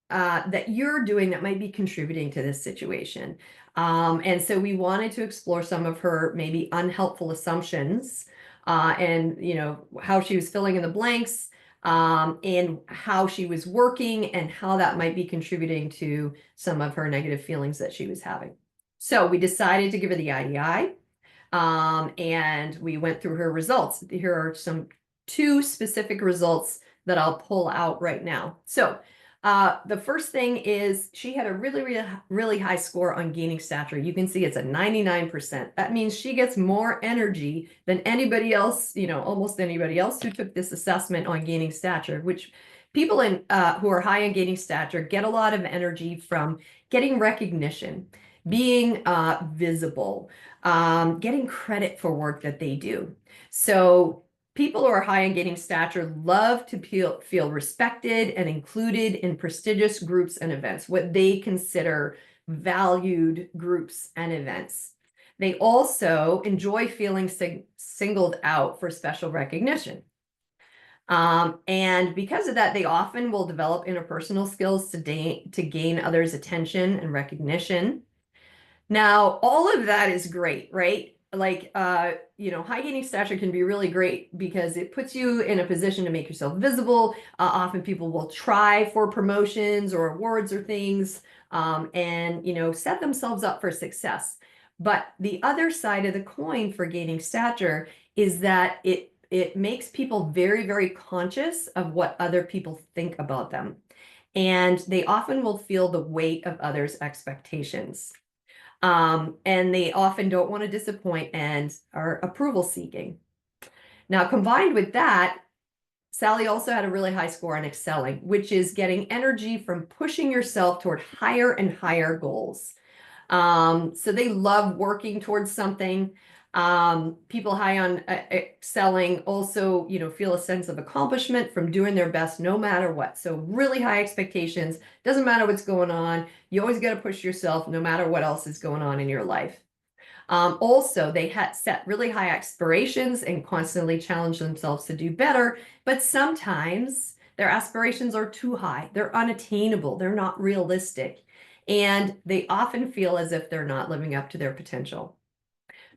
Speaker 3: that you're doing that might be contributing to this situation? And so we wanted to explore some of her maybe unhelpful assumptions, and how she was filling in the blanks, and how she was working, and how that might be contributing to some of her negative feelings that she was having. So we decided to give her the IDI, and we went through her results. Here are two specific results that I'll pull out right now. So the first thing is she had a really, really, really high score on gaining stature. You can see it's a 99%. That means she gets more energy than anybody else, almost anybody else who took this assessment on gaining stature, which people who are high on gaining stature get a lot of energy from getting recognition, being visible, getting credit for work that they do. So people who are high in gaining stature love to feel respected and included in prestigious groups and events, what they consider valued groups and events. They also enjoy feeling singled out for special recognition. And because of that, they often will develop interpersonal skills to gain others' attention and recognition. Now, all of that is great, right? Like, high gaining stature can be really great because it puts you in a position to make yourself visible. Often people will try for promotions or awards or things, and, set themselves up for success. But the other side of the coin for gaining stature is that it makes people very, very conscious of what other people think about them. And they often will feel the weight of others' expectations. And they often don't want to disappoint and are approval seeking. Now, combined with that, Sally also had a really high score on excelling, which is getting energy from pushing yourself toward higher and higher goals. So they love working towards something. People high on excelling also, feel a sense of accomplishment from doing their best no matter what. So really high expectations. Doesn't matter what's going on. You always got to push yourself no matter what else is going on in your life. Also, they had set really high aspirations and constantly challenge themselves to do better, but sometimes their aspirations are too high. They're unattainable. They're not realistic. And they often feel as if they're not living up to their potential.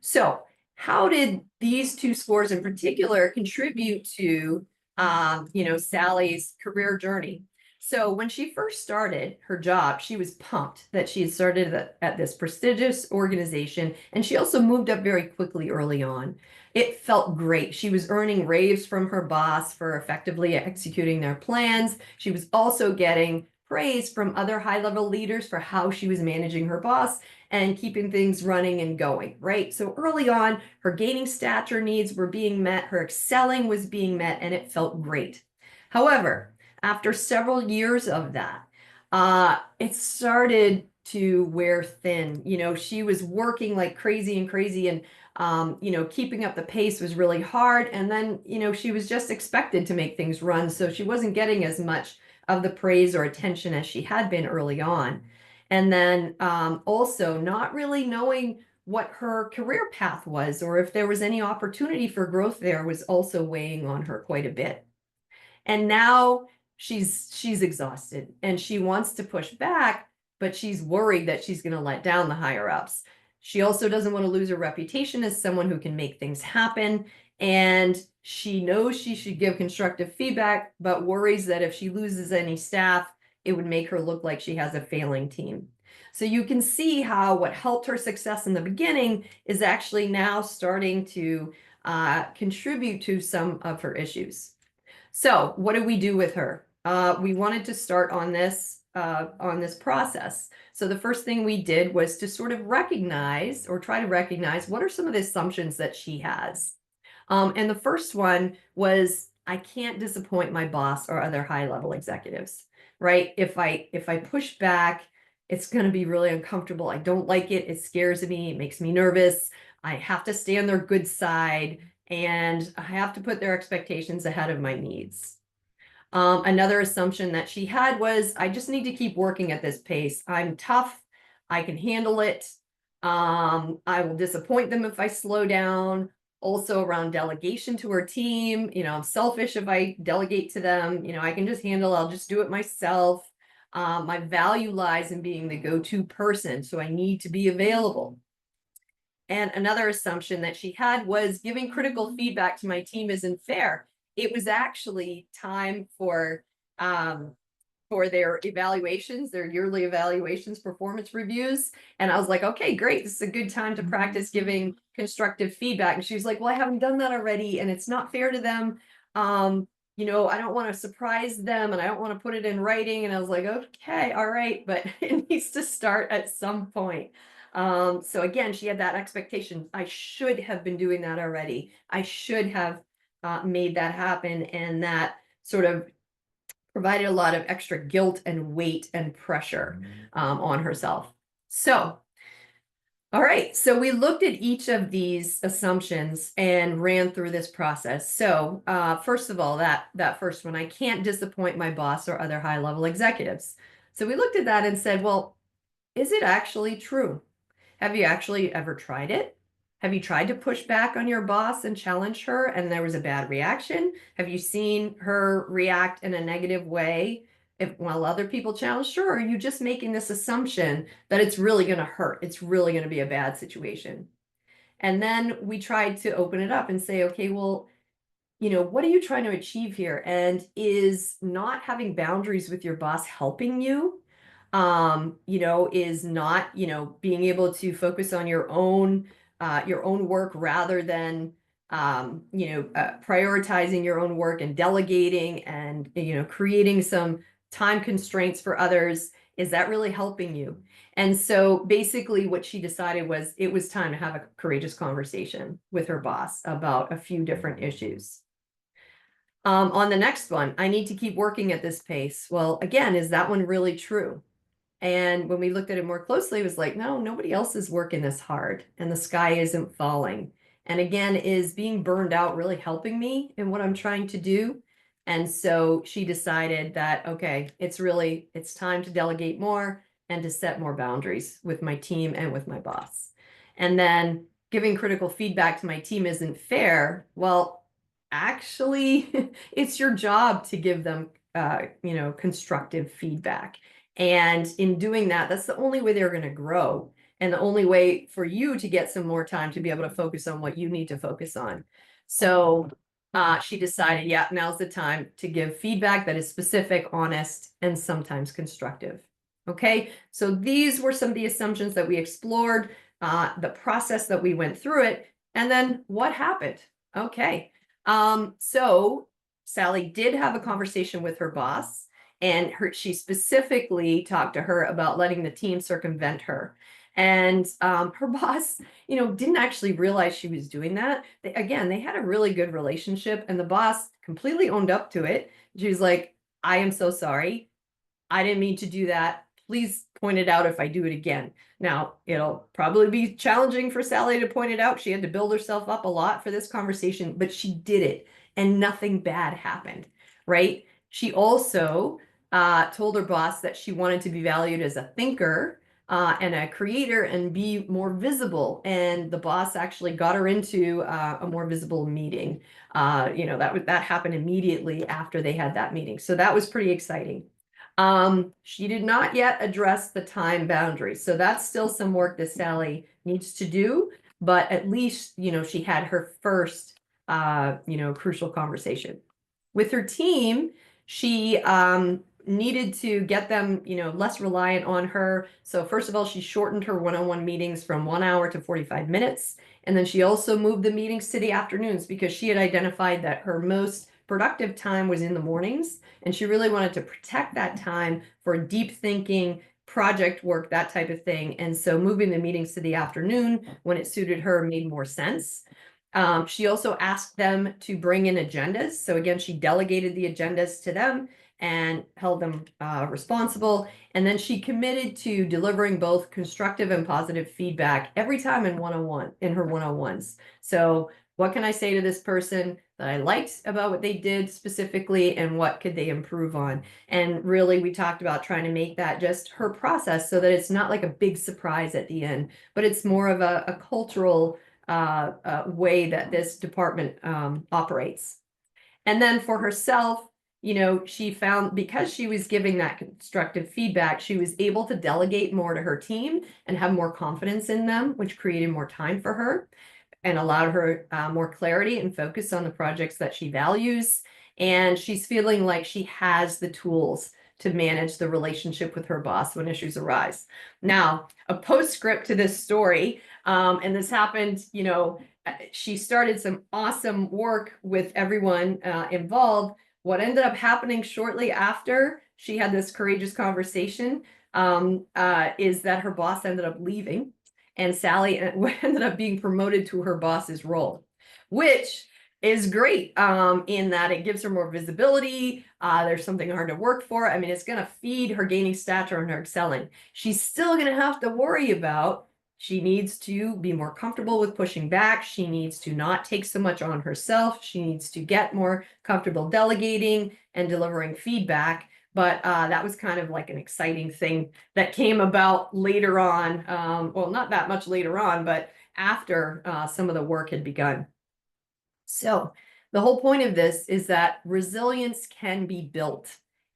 Speaker 3: So how did these two scores in particular contribute to, Sally's career journey? So when she first started her job, she was pumped that she had started at this prestigious organization, and she also moved up very quickly early on. It felt great. She was earning raves from her boss for effectively executing their plans. She was also getting praise from other high-level leaders for how she was managing her boss and keeping things running and going, right? So early on, her gaining stature needs were being met, her excelling was being met, and it felt great. However, after several years of that, it started to wear thin. She was working like crazy and keeping up the pace was really hard. And then, she was just expected to make things run. So she wasn't getting as much of the praise or attention as she had been early on. And then also not really knowing what her career path was or if there was any opportunity for growth there was also weighing on her quite a bit. And now she's exhausted and she wants to push back, but she's worried that she's going to let down the higher ups. She also doesn't want to lose her reputation as someone who can make things happen. And she knows she should give constructive feedback, but worries that if she loses any staff, it would make her look like she has a failing team. So you can see how what helped her success in the beginning is actually now starting to contribute to some of her issues. So what did we do with her? We wanted to start on this process. So the first thing we did was to sort of recognize or try to recognize what are some of the assumptions that she has. And the first one was, I can't disappoint my boss or other high-level executives, right? If I push back, it's going to be really uncomfortable. I don't like it. It scares me. It makes me nervous. I have to stay on their good side, and I have to put their expectations ahead of my needs. Another assumption that she had was, I just need to keep working at this pace. I'm tough. I can handle it. I will disappoint them if I slow down. Also around delegation to her team, I'm selfish if I delegate to them. I can just handle, I'll just do it myself. My value lies in being the go-to person, so I need to be available. And another assumption that she had was giving critical feedback to my team isn't fair. It was actually time for their evaluations, their yearly evaluations, performance reviews. And I was like, okay, great. This is a good time to practice giving constructive feedback. And she was like, well, I haven't done that already, and it's not fair to them. I don't want to surprise them and I don't want to put it in writing. And I was like, okay, all right, but it needs to start at some point. So again, she had that expectation. I should have been doing that already. I should have made that happen. And that sort of provided a lot of extra guilt and weight and pressure on herself. So, all right, so we looked at each of these assumptions and ran through this process. So first of all, that first one, I can't disappoint my boss or other high-level executives. So we looked at that and said, well, is it actually true? Have you actually ever tried it? Have you tried to push back on your boss and challenge her and there was a bad reaction? Have you seen her react in a negative way while other people challenged her? Or are you just making this assumption that it's really going to hurt? It's really going to be a bad situation. And then we tried to open it up and say, okay, well, what are you trying to achieve here? And is not having boundaries with your boss helping you? Is not, being able to focus on your own work rather than, prioritizing your own work and delegating and, creating some time constraints for others. Is that really helping you? And so basically what she decided was it was time to have a courageous conversation with her boss about a few different issues. On the next one, I need to keep working at this pace. Well, again, is that one really true? And when we looked at it more closely, it was like, no, nobody else is working this hard and the sky isn't falling. And again, is being burned out really helping me in what I'm trying to do? And so she decided that, okay, it's time to delegate more and to set more boundaries with my team and with my boss. And then giving critical feedback to my team isn't fair. Well, actually, it's your job to give them, constructive feedback. And in doing that, that's the only way they're going to grow. And the only way for you to get some more time to be able to focus on what you need to focus on. So she decided, yeah, now's the time to give feedback that is specific, honest, and sometimes constructive. Okay, so these were some of the assumptions that we explored, the process that we went through it, and then what happened. Okay, so Sally did have a conversation with her boss, and she specifically talked to her about letting the team circumvent her. And her boss, didn't actually realize she was doing that. They had a really good relationship, and the boss completely owned up to it. She was like, I am so sorry. I didn't mean to do that. Please point it out if I do it again. Now, it'll probably be challenging for Sally to point it out. She had to build herself up a lot for this conversation, but she did it, and nothing bad happened, right? She also told her boss that she wanted to be valued as a thinker and a creator and be more visible. And the boss actually got her into a more visible meeting. That happened immediately after they had that meeting. So that was pretty exciting. She did not yet address the time boundary. So that's still some work that Sally needs to do, but at least, she had her first, crucial conversation. With her team, she needed to get them, less reliant on her. So first of all, she shortened her one-on-one meetings from 1 hour to 45 minutes. And then she also moved the meetings to the afternoons because she had identified that her most productive time was in the mornings. And she really wanted to protect that time for deep thinking, project work, that type of thing. And so moving the meetings to the afternoon when it suited her made more sense. She also asked them to bring in agendas. So again, she delegated the agendas to them and held them responsible. And then she committed to delivering both constructive and positive feedback every time in her one-on-ones. So what can I say to this person that I liked about what they did specifically, and what could they improve on? And really, we talked about trying to make that just her process so that it's not like a big surprise at the end, but it's more of a cultural way that this department operates. And then for herself, she found, because she was giving that constructive feedback, she was able to delegate more to her team and have more confidence in them, which created more time for her and allowed her more clarity and focus on the projects that she values. And she's feeling like she has the tools to manage the relationship with her boss when issues arise. Now, a postscript to this story, and this happened, she started some awesome work with everyone involved. What ended up happening shortly after she had this courageous conversation is that her boss ended up leaving, and Sally ended up being promoted to her boss's role, which is great in that it gives her more visibility. There's something hard to work for. I mean, it's going to feed her gaining stature and her excelling. She's still going to have to worry about, she needs to be more comfortable with pushing back. She needs to not take so much on herself. She needs to get more comfortable delegating and delivering feedback. But that was kind of like an exciting thing that came about later on. Well, not that much later on, but after some of the work had begun. So the whole point of this is that resilience can be built.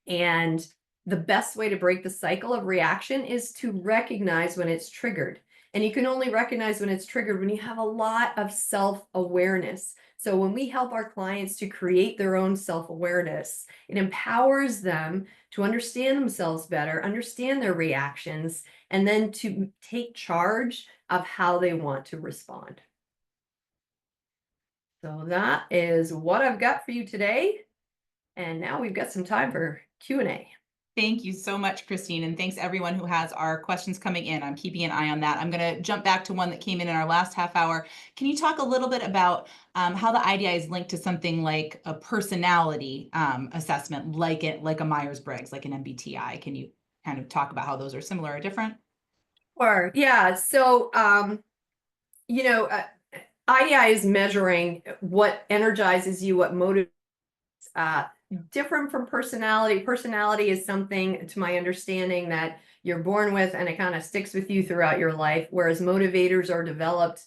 Speaker 3: And the best way to break the cycle of reaction is to recognize when it's triggered. And you can only recognize when it's triggered when you have a lot of self-awareness. So when we help our clients to create their own self-awareness, it empowers them to understand themselves better, understand their reactions, and then to take charge of how they want to respond. So that is what I've got for you today. And now we've got some time for Q&A.
Speaker 1: Thank you so much, Christine. And thanks everyone who has our questions coming in. I'm keeping an eye on that. I'm going to jump back to one that came in our last half hour. Can you talk a little bit about how the IDI is linked to something like a personality assessment, like a Myers-Briggs, like an MBTI? Can you kind of talk about how those are similar or different?
Speaker 3: Sure. Yeah. So, IDI is measuring what energizes you, what motivates, different from personality. Personality is something, to my understanding, that you're born with and it kind of sticks with you throughout your life, whereas motivators are developed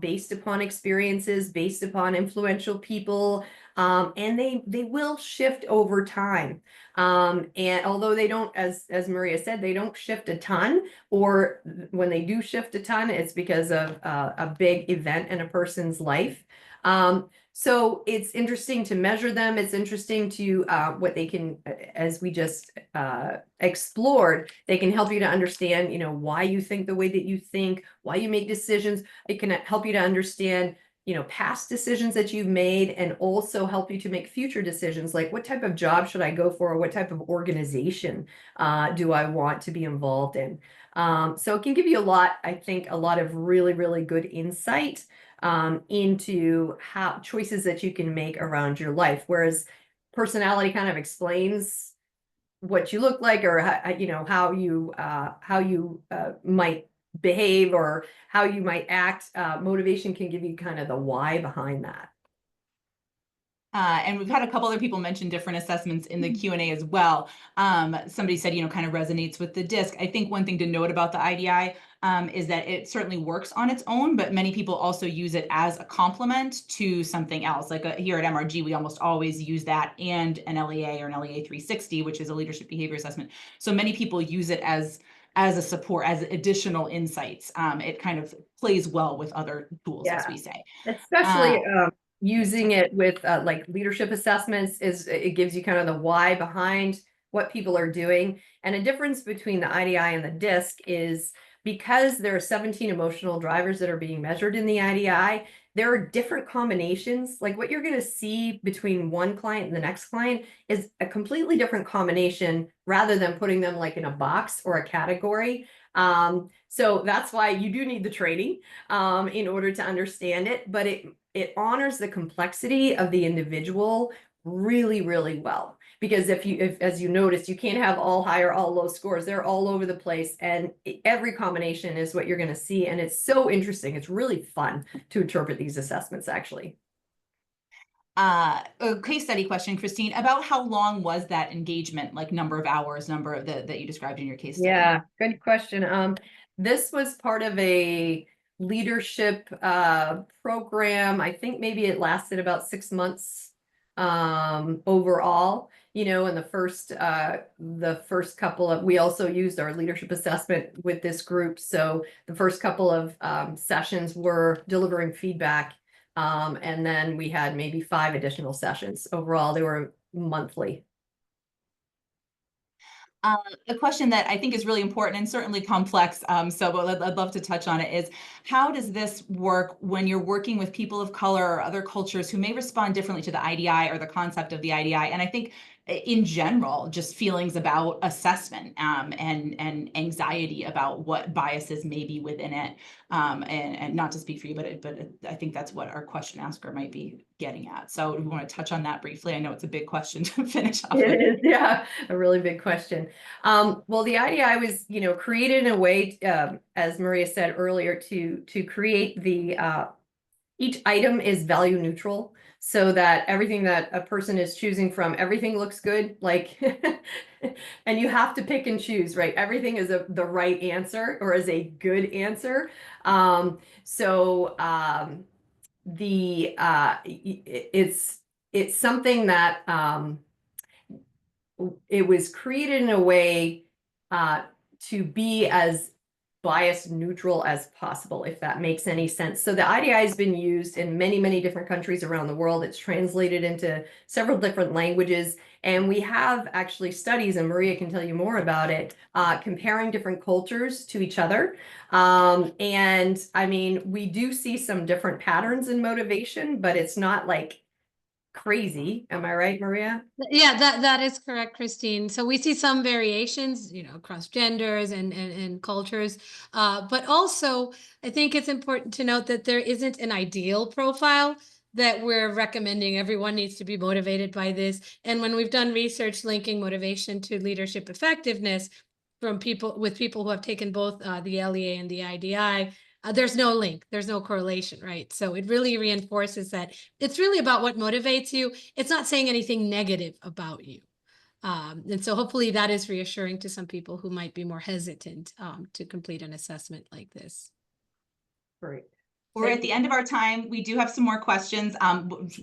Speaker 3: based upon experiences, based upon influential people, and they will shift over time. And although they don't, as Maria said, they don't shift a ton, or when they do shift a ton, it's because of a big event in a person's life. So it's interesting to measure them. It's interesting to what they can, as we just explored, they can help you to understand, why you think the way that you think, why you make decisions. It can help you to understand, past decisions that you've made, and also help you to make future decisions, like what type of job should I go for, or what type of organization do I want to be involved in. So it can give you I think, a lot of really, really good insight into how choices that you can make around your life. Whereas personality kind of explains what you look like, or how you might behave, or how you might act. Motivation can give you kind of the why behind that.
Speaker 1: And we've had a couple other people mention different assessments in the Q&A as well. Somebody said, kind of resonates with the DISC. I think one thing to note about the IDI is that it certainly works on its own, but many people also use it as a complement to something else. Like here at MRG, we almost always use that and an LEA, or an LEA 360, which is a leadership behavior assessment. So many people use it as a support, as additional insights. It kind of plays well with other tools, as we say.
Speaker 3: Especially using it with like leadership assessments, it gives you kind of the why behind what people are doing. And a difference between the IDI and the DISC is, because there are 17 emotional drivers that are being measured in the IDI, there are different combinations. Like what you're going to see between one client and the next client is a completely different combination, rather than putting them like in a box or a category. So that's why you do need the training in order to understand it, but it honors the complexity of the individual really, really well. Because if as you noticed, you can't have all high or all low scores. They're all over the place, and every combination is what you're going to see. And it's so interesting. It's really fun to interpret these assessments, actually.
Speaker 1: A case study question, Christine, about how long was that engagement, like number of hours, number of that you described in your case study?
Speaker 3: Yeah, good question. This was part of a leadership program. I think maybe it lasted about 6 months overall. And the first couple of, we also used our leadership assessment with this group. So the first couple of sessions were delivering feedback. And then we had maybe 5 additional sessions. Overall, they were monthly.
Speaker 1: A question that I think is really important and certainly complex, but I'd love to touch on it, is how does this work when you're working with people of color or other cultures who may respond differently to the IDI or the concept of the IDI? And I think in general, just feelings about assessment and anxiety about what biases may be within it. And not to speak for you, but I think that's what our question asker might be getting at. So we want to touch on that briefly. I know it's a big question to finish off with.
Speaker 3: It is, yeah, a really big question. Well, the IDI was, created in a way, as Maria said earlier, to create each item is value neutral, so that everything that a person is choosing from, everything looks good, like, and you have to pick and choose, right? Everything is the right answer, or is a good answer. It's something that it was created in a way to be as bias neutral as possible, if that makes any sense. So the IDI has been used in many, many different countries around the world. It's translated into several different languages. And we have actually studies, and Maria can tell you more about it, comparing different cultures to each other. And I mean, we do see some different patterns in motivation, but it's not like crazy. Am I right, Maria?
Speaker 2: Yeah, that is correct, Christine. So we see some variations, across genders and cultures. But also, I think it's important to note that there isn't an ideal profile that we're recommending everyone needs to be motivated by this. And when we've done research linking motivation to leadership effectiveness from people who have taken both the LEA and the IDI, there's no link, there's no correlation, right? So it really reinforces that it's really about what motivates you. It's not saying anything negative about you. And so hopefully that is reassuring to some people who might be more hesitant to complete an assessment like this.
Speaker 3: Great.
Speaker 1: We're at the end of our time. We do have some more questions.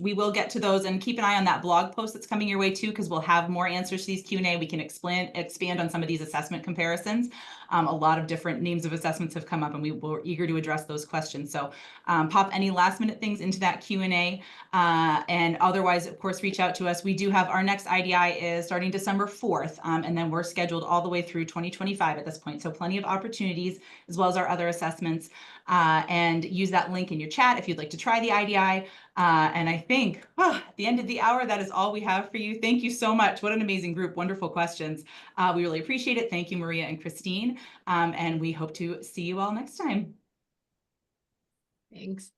Speaker 1: We will get to those, and keep an eye on that blog post that's coming your way too, because we'll have more answers to these Q&A. We can expand on some of these assessment comparisons. A lot of different names of assessments have come up, and we're eager to address those questions. So pop any last minute things into that Q&A. And otherwise, of course, reach out to us. We do have our next IDI is starting December 4th, and then we're scheduled all the way through 2025 at this point. So plenty of opportunities, as well as our other assessments. And use that link in your chat if you'd like to try the IDI. And I think at the end of the hour, that is all we have for you. Thank you so much. What an amazing group. Wonderful questions. We really appreciate it. Thank you, Maria and Christine. And we hope to see you all next time.
Speaker 2: Thanks.